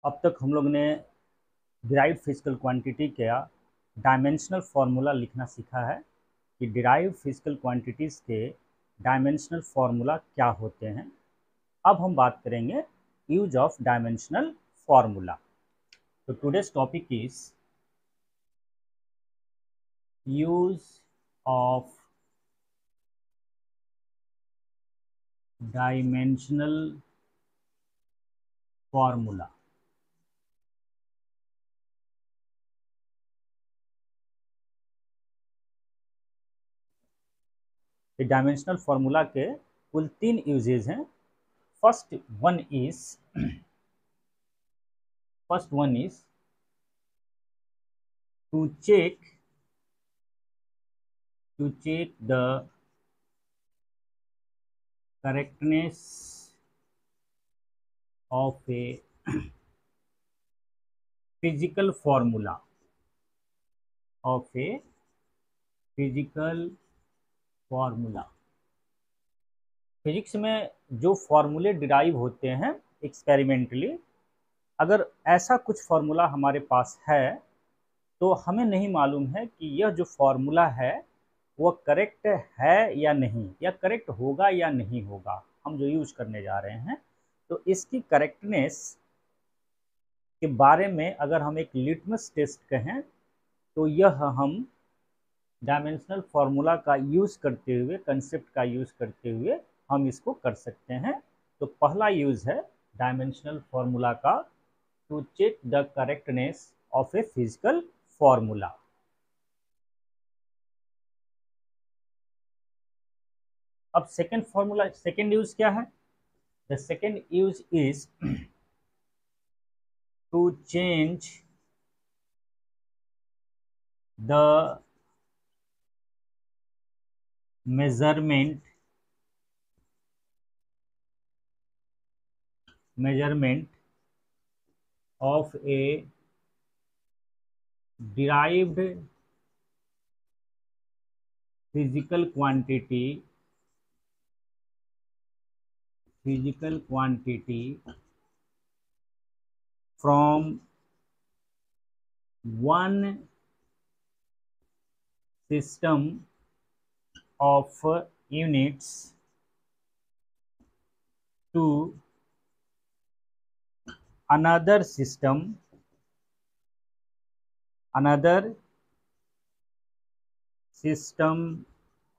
अब तक हम लोग ने डिराइव्ड फिजिकल क्वांटिटी का डायमेंशनल फार्मूला लिखना सीखा है कि डिराइव्ड फिजिकल क्वांटिटीज़ के डायमेंशनल फार्मूला क्या होते हैं। अब हम बात करेंगे यूज ऑफ डायमेंशनल फार्मूला। तो today's topic is use of dimensional formula. Dimensional formula के कुल 3 यूजेज हैं। First one is to check the correctness of a physical formula physics में जो फॉर्मूले डिराइव होते हैं एक्सपेरिमेंटली, अगर ऐसा कुछ फॉर्मूला हमारे पास है तो हमें नहीं मालूम है कि यह जो फॉर्मूला है वो करेक्ट है या नहीं, या करेक्ट होगा या नहीं होगा, हम जो यूज करने जा रहे हैं। तो इसकी करेक्टनेस के बारे में अगर हम एक लिटमस टेस्ट कहें तो यह हम डायमेंशनल फार्मूला का यूज़ करते हुए, कंसेप्ट का यूज़ करते हुए हम इसको कर सकते हैं। तो पहला यूज़ है डायमेंशनल फार्मूला का to check the correctness of a physical formula. अब सेकेंड यूज क्या है? The second use is to change the measurement of a derived physical quantity from one system of units to another system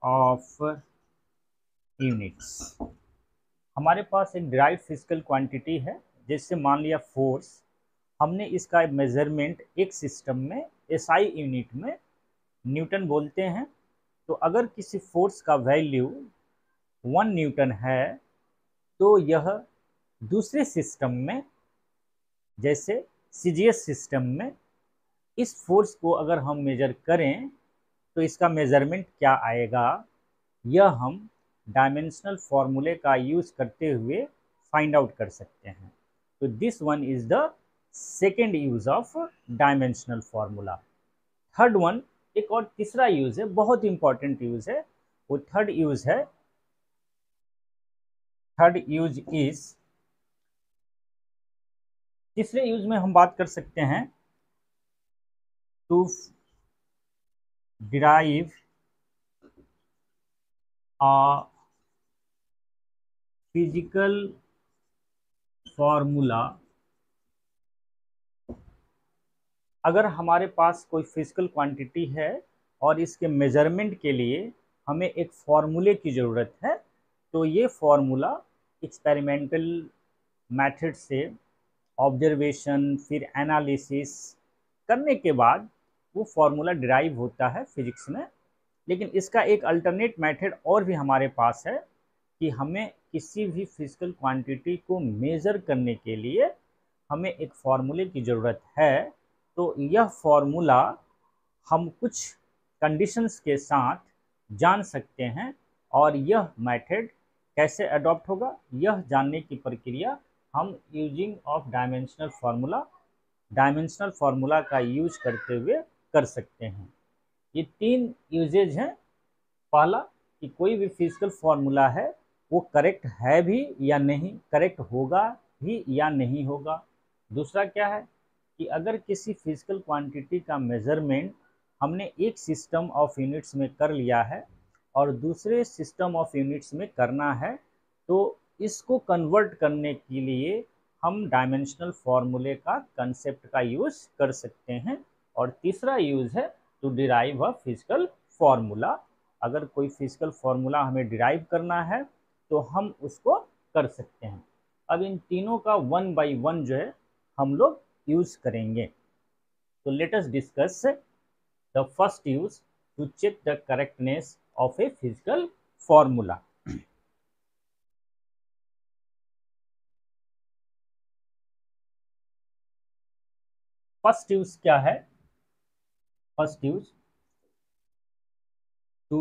of units. हमारे पास एक derived physical quantity है, जैसे मान लिया force, हमने इसका मेजरमेंट एक सिस्टम में एसआई यूनिट में न्यूटन बोलते हैं। तो अगर किसी फोर्स का वैल्यू 1 न्यूटन है तो यह दूसरे सिस्टम में, जैसे सीजीएस सिस्टम में, इस फोर्स को अगर हम मेजर करें तो इसका मेजरमेंट क्या आएगा, यह हम डायमेंशनल फार्मूले का यूज करते हुए फाइंड आउट कर सकते हैं। तो this one is the second use of dimensional formula. Third one, एक और तीसरा यूज है, बहुत इंपॉर्टेंट यूज है, वो थर्ड यूज इज, तीसरे यूज में हम बात कर सकते हैं to derive a physical formula. अगर हमारे पास कोई फिजिकल क्वांटिटी है और इसके मेजरमेंट के लिए हमें एक फार्मूले की ज़रूरत है, तो ये फार्मूला एक्सपेरिमेंटल मेथड से ऑब्जर्वेशन फिर एनालिसिस करने के बाद वो फार्मूला डिराइव होता है फिजिक्स में। लेकिन इसका एक अल्टरनेट मेथड और भी हमारे पास है कि हमें किसी भी फिजिकल क्वांटिटी को मेज़र करने के लिए हमें एक फार्मूले की ज़रूरत है। तो यह फार्मूला हम कुछ कंडीशंस के साथ जान सकते हैं, और यह मेथड कैसे अडॉप्ट होगा, यह जानने की प्रक्रिया हम यूजिंग ऑफ डायमेंशनल फार्मूला का यूज करते हुए कर सकते हैं। ये 3 यूजेज हैं। पहला कि कोई भी फिजिकल फार्मूला है वो करेक्ट है भी या नहीं, करेक्ट होगा भी या नहीं होगा। दूसरा क्या है कि अगर किसी फिजिकल क्वांटिटी का मेजरमेंट हमने एक सिस्टम ऑफ यूनिट्स में कर लिया है और दूसरे सिस्टम ऑफ यूनिट्स में करना है, तो इसको कन्वर्ट करने के लिए हम डायमेंशनल फॉर्मूले का कंसेप्ट का यूज़ कर सकते हैं। और तीसरा यूज़ है to derive a physical formula. अगर कोई फिजिकल फार्मूला हमें डिराइव करना है तो हम उसको कर सकते हैं। अब इन तीनों का वन बाय वन जो है हम लोग यूज़ करेंगे। तो let us discuss the first use to check the correctness of a physical formula. First use क्या है? First use to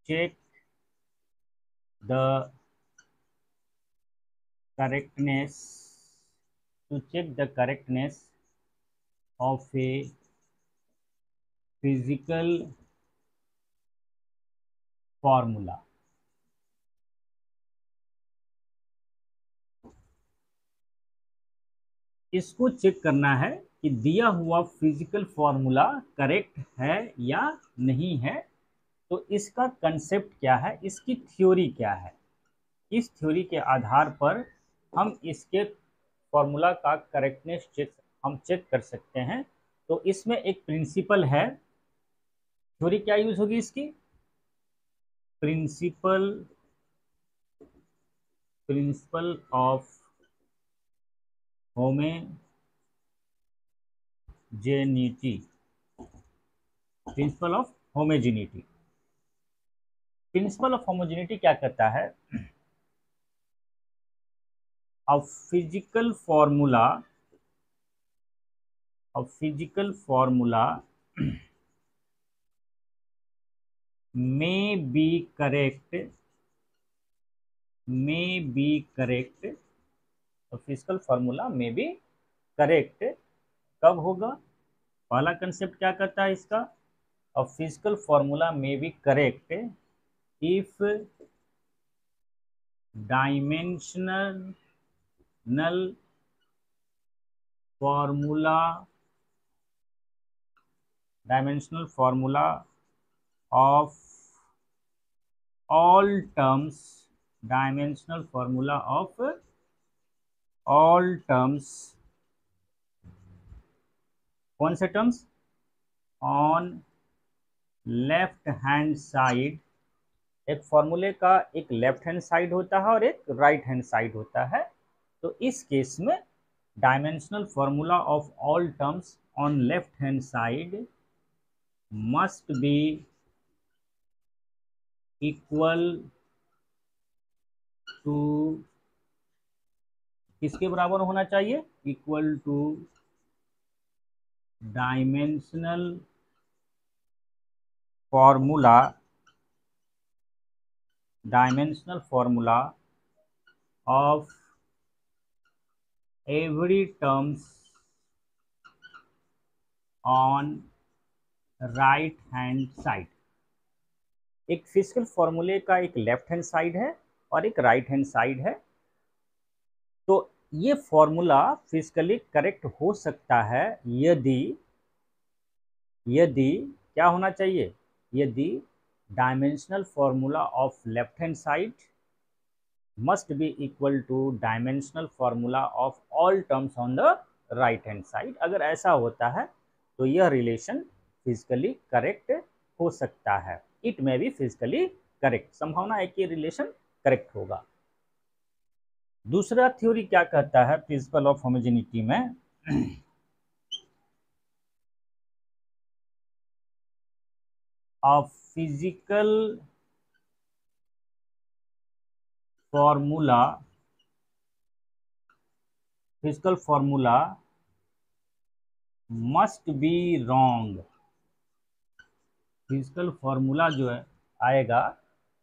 check the correctness of a physical formula. इसको चेक करना है कि दिया हुआ फिजिकल फॉर्मूला करेक्ट है या नहीं है। तो इसका कंसेप्ट क्या है, इसकी थ्योरी क्या है, इस थ्योरी के आधार पर हम इसके फॉर्मूला का करेक्टनेस हम चेक कर सकते हैं। तो इसमें एक प्रिंसिपल है। थ्योरी क्या यूज होगी इसकी? Principle of homogeneity. Principle of homogeneity. Principle of homogeneity क्या कहता है? A physical formula may be correct तो फिजिकल फॉर्मूला में बी करेक्ट कब होगा? पहला कंसेप्ट क्या कहता है इसका? अ फिजिकल फॉर्मूला में be correct if dimensional formula of all terms कौन से terms? On left hand side. एक फॉर्मूले का एक लेफ्ट हैंड साइड होता है और एक राइट हैंड साइड होता है। तो इस केस में dimensional formula of all terms on left hand side must be equal to, किसके बराबर होना चाहिए? Equal to dimensional formula of every terms on right hand side. एक फिजिकल फॉर्मूले का एक लेफ्ट हैंड साइड है और एक राइट हैंड साइड है। तो ये फॉर्मूला फिजिकली करेक्ट हो सकता है यदि क्या होना चाहिए? यदि dimensional formula of left hand side must be equal to dimensional formula of all terms on the right hand side. अगर ऐसा होता है तो यह रिलेशन फिजिकली करेक्ट हो सकता है। इट में बी फिजिकली करेक्ट, संभावना है कि रिलेशन करेक्ट होगा। दूसरा थ्योरी क्या कहता है प्रिंसिपल ऑफ होमोजेनिटी में? अ physical formula must be wrong. Physical formula जो है आएगा,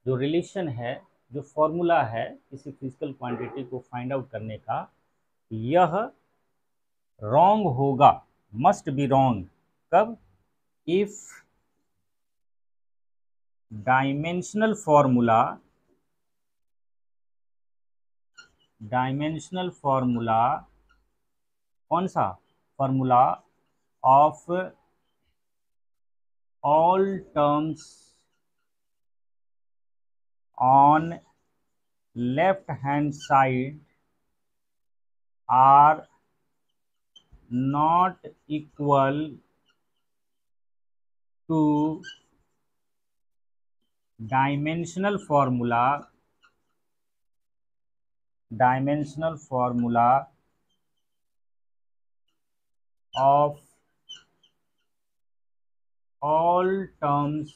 जो रिलेशन है, जो फॉर्मूला है किसी फिजिकल क्वांटिटी को फाइंड आउट करने का, यह रॉन्ग होगा, मस्ट बी रॉन्ग। कब? If dimensional formula dimensional formula, कौन सा formula of all terms on left hand side are not equal to dimensional formula of all terms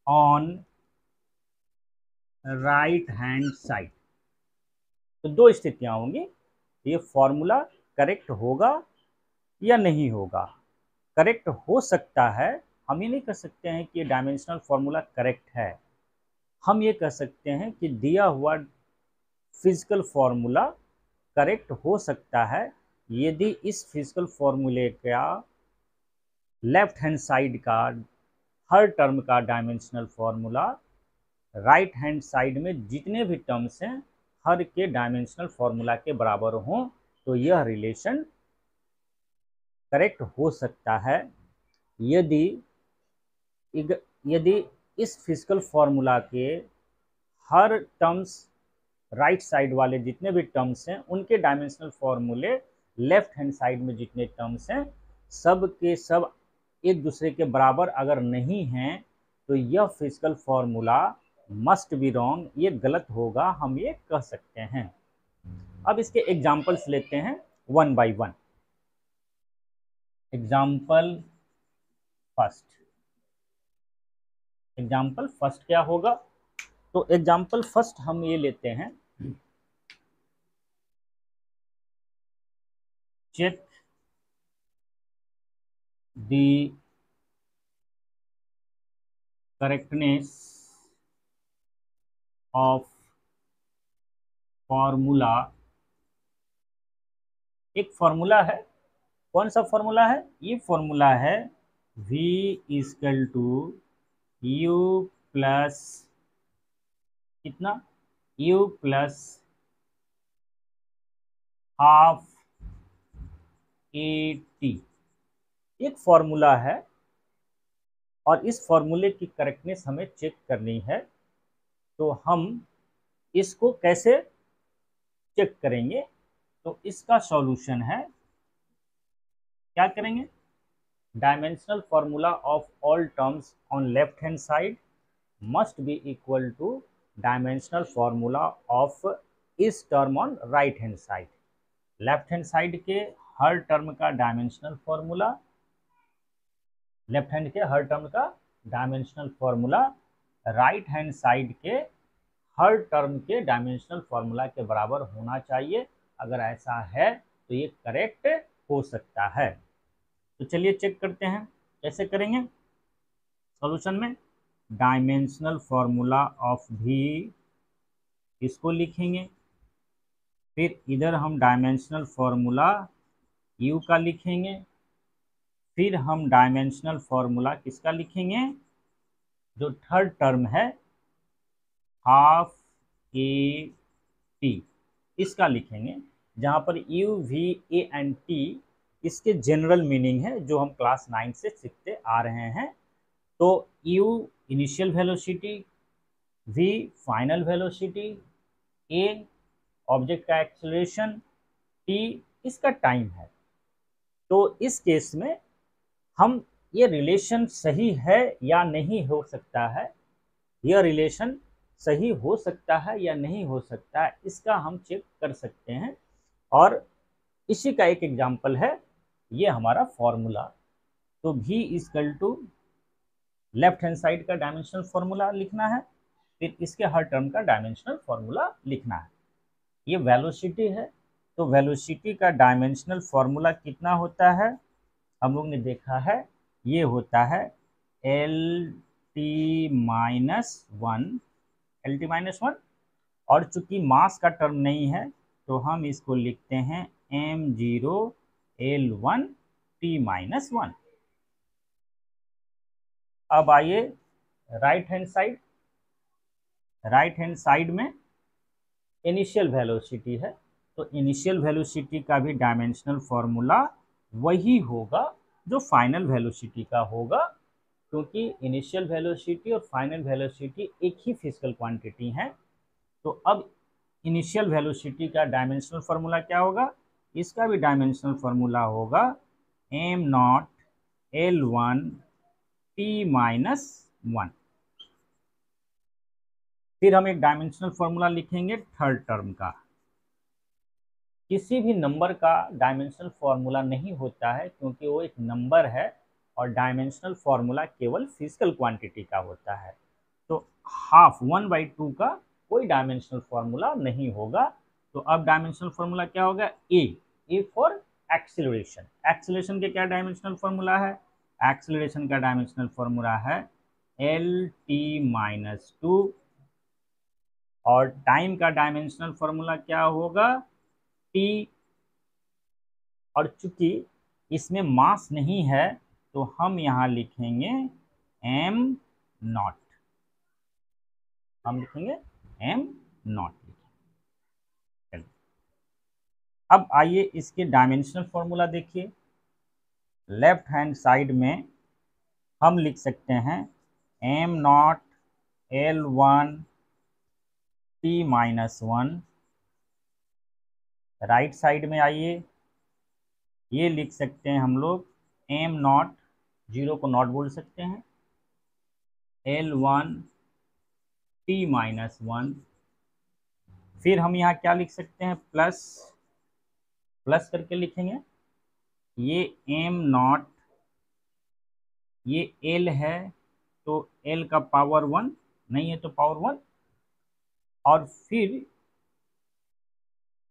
on right hand side. तो दो स्थितियां होंगी, ये फॉर्मूला करेक्ट होगा या नहीं होगा। करेक्ट हो सकता है, हम ये नहीं कह सकते हैं कि ये डायमेंशनल फॉर्मूला करेक्ट है। हम ये कह सकते हैं कि दिया हुआ फिजिकल फॉर्मूला करेक्ट हो सकता है यदि इस फिजिकल फॉर्मूले का लेफ्ट हैंड साइड का हर टर्म का dimensional formula right hand side में जितने भी टर्म्स हैं हर के डायमेंशनल फॉर्मूला के बराबर हों, तो यह रिलेशन करेक्ट हो सकता है यदि इस फिजिकल फॉर्मूला के हर टर्म्स राइट साइड वाले जितने भी टर्म्स हैं उनके डायमेंशनल फॉर्मूले लेफ्ट हैंड साइड में जितने टर्म्स हैं सब के सब एक दूसरे के बराबर अगर नहीं हैं, तो यह physical formula must be wrong, ये गलत होगा, हम ये कह सकते हैं। अब इसके एग्जाम्पल्स लेते हैं one by one. Example first क्या होगा? तो एग्जाम्पल फर्स्ट हम ये लेते हैं, check the correctness of formula. एक फॉर्मूला है, कौन सा फॉर्मूला है? ये फॉर्मूला है v equal to u plus कितना, u प्लस हाफ at। एक फॉर्मूला है और इस फॉर्मूले की करेक्टनेस हमें चेक करनी है, तो हम इसको कैसे चेक करेंगे? तो इसका सॉल्यूशन है, क्या करेंगे? Dimensional formula of all terms on left hand side must be equal to dimensional formula of इस term on right hand side. Left hand side के हर टर्म का डायमेंशनल फॉर्मूला, लेफ्ट हैंड के हर टर्म का dimensional formula right hand side के हर term के डायमेंशनल फॉर्मूला के बराबर होना चाहिए। अगर ऐसा है तो ये करेक्ट हो सकता है। तो चलिए चेक करते हैं, कैसे करेंगे? सॉल्यूशन में डायमेंशनल फॉर्मूला ऑफ भी इसको लिखेंगे, फिर इधर हम डायमेंशनल फॉर्मूला u का लिखेंगे, फिर हम डायमेंशनल फॉर्मूला किसका लिखेंगे? जो थर्ड टर्म है हाफ at, इसका लिखेंगे, जहाँ पर u, v, a and t इसके जनरल मीनिंग है जो हम क्लास 9 से सीखते आ रहे हैं। तो u initial velocity, v final velocity, a object का एक्सेलरेशन, t इसका टाइम है। तो इस केस में हम ये रिलेशन सही है या नहीं हो सकता है, यह रिलेशन सही हो सकता है या नहीं हो सकता है, इसका हम चेक कर सकते हैं। और इसी का एक एग्जांपल है ये हमारा फॉर्मूला। तो v equal to left hand side का डायमेंशनल फॉर्मूला लिखना है, फिर इसके हर टर्म का डायमेंशनल फॉर्मूला लिखना है। ये वेलोसिटी है, तो वेलोसिटी का डायमेंशनल फॉर्मूला कितना होता है? हम लोग ने देखा है ये होता है LT-1, और चूंकि मास का टर्म नहीं है तो हम इसको लिखते हैं m0L1T-1। अब आइए राइट हैंड साइड में इनिशियल वेलोसिटी है, तो इनिशियल वेलोसिटी का भी डायमेंशनल फॉर्मूला वही होगा जो फाइनल वेलोसिटी का होगा, क्योंकि इनिशियल वेलोसिटी और फाइनल वेलोसिटी एक ही फिजिकल क्वांटिटी है। तो अब इनिशियल वेलोसिटी का डायमेंशनल फार्मूला क्या होगा, इसका भी डायमेंशनल फार्मूला होगा एम नॉट L1 T-1। फिर हम एक डायमेंशनल फार्मूला लिखेंगे थर्ड टर्म का। किसी भी नंबर का डायमेंशनल फार्मूला नहीं होता है, क्योंकि वो एक नंबर है और डायमेंशनल फार्मूला केवल फिजिकल क्वांटिटी का होता है। तो हाफ 1/2 का कोई डायमेंशनल फार्मूला नहीं होगा। तो अब डायमेंशनल फार्मूला क्या होगा, ए फॉर एक्सीलरेशन। एक्सीलरेशन के क्या डायमेंशनल फार्मूला है, एक्सीलरेशन का डायमेंशनल फार्मूला है L-T-2, और टाइम का डायमेंशनल फार्मूला क्या होगा, टी। और चूंकि इसमें मास नहीं है तो हम यहाँ लिखेंगे एम नॉट, हम लिखेंगे एम नॉट। अब आइए इसके डायमेंशनल फॉर्मूला देखिए। लेफ्ट हैंड साइड में हम लिख सकते हैं M naught L1 T-1। Right side में आइए, ये लिख सकते हैं हम लोग एम नॉट, जीरो को नॉट बोल सकते हैं, L1 T-1। फिर हम यहाँ क्या लिख सकते हैं, प्लस करके लिखेंगे। ये एम नॉट, ये एल है तो एल का पावर 1, नहीं है तो पावर 1, और फिर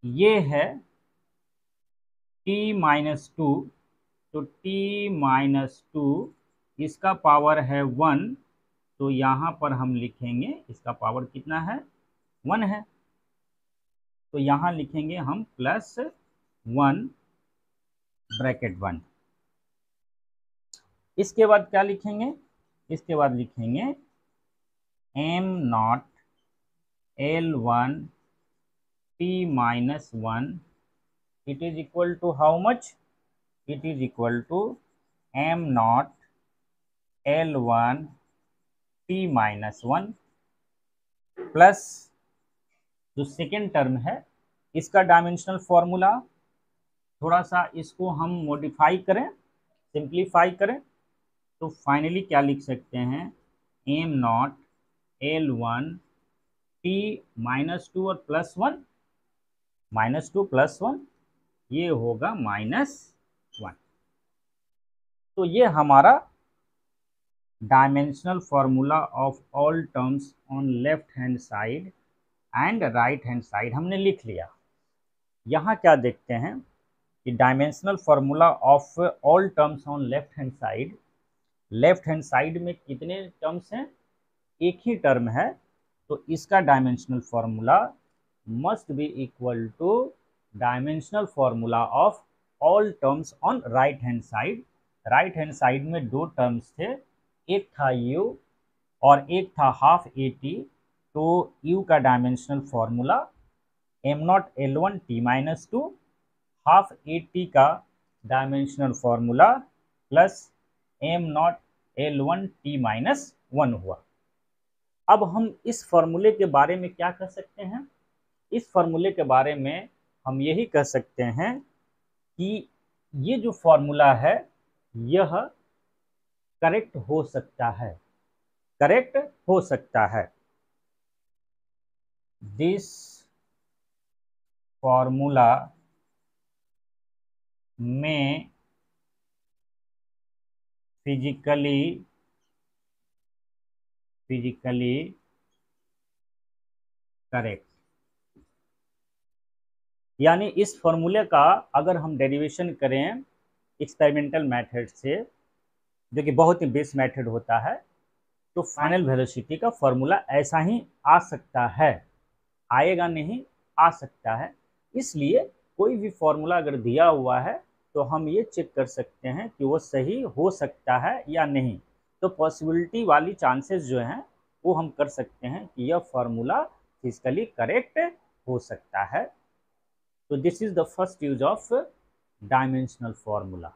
ये है T-2, तो T-2 इसका पावर है 1, तो यहाँ पर हम लिखेंगे इसका पावर कितना है, 1 है, तो यहाँ लिखेंगे हम +1 ब्रैकेट 1। इसके बाद क्या लिखेंगे, इसके बाद लिखेंगे M naught L1 T-1, it is equal to how much, it is equal to M naught L1 T-1 plus जो सेकेंड टर्म है इसका डायमेंशनल फॉर्मूला, थोड़ा सा इसको हम मॉडिफाई करें, सिंप्लीफाई करें, तो फाइनली क्या लिख सकते हैं, एम नॉट L1 T-2 और +1, -2 +1, ये होगा -1। तो ये हमारा dimensional formula of all terms on left hand side and right hand side हमने लिख लिया। यहाँ क्या देखते हैं कि dimensional formula of all terms on left hand side, left hand side में कितने टर्म्स हैं, एक ही टर्म है, तो इसका dimensional formula must be equal to dimensional formula of all terms on right hand side. Right hand side में दो terms थे, एक था u और एक था हाफ AT, तो u का dimensional formula M naught L1 T-2, half AT का dimensional formula plus M naught L1 T-1 हुआ। अब हम इस फॉर्मूले के बारे में क्या कह सकते हैं, इस फॉर्मूले के बारे में हम यही कह सकते हैं कि ये जो फॉर्मूला है यह करेक्ट हो सकता है, करेक्ट हो सकता है। दिस फॉर्मूला में फिजिकली करेक्ट, यानी इस फॉर्मूले का अगर हम डेरिवेशन करें एक्सपेरिमेंटल मेथड से, जो कि बहुत ही बेस्ट मेथड होता है, तो फाइनल वेलोसिटी का फॉर्मूला ऐसा ही आ सकता है, आएगा नहीं, आ सकता है। इसलिए कोई भी फॉर्मूला अगर दिया हुआ है तो हम ये चेक कर सकते हैं कि वो सही हो सकता है या नहीं। तो पॉसिबिलिटी वाली चांसेस जो हैं वो हम कर सकते हैं कि यह फॉर्मूला फिजिकली करेक्ट हो सकता है। तो this is the first use of dimensional formula.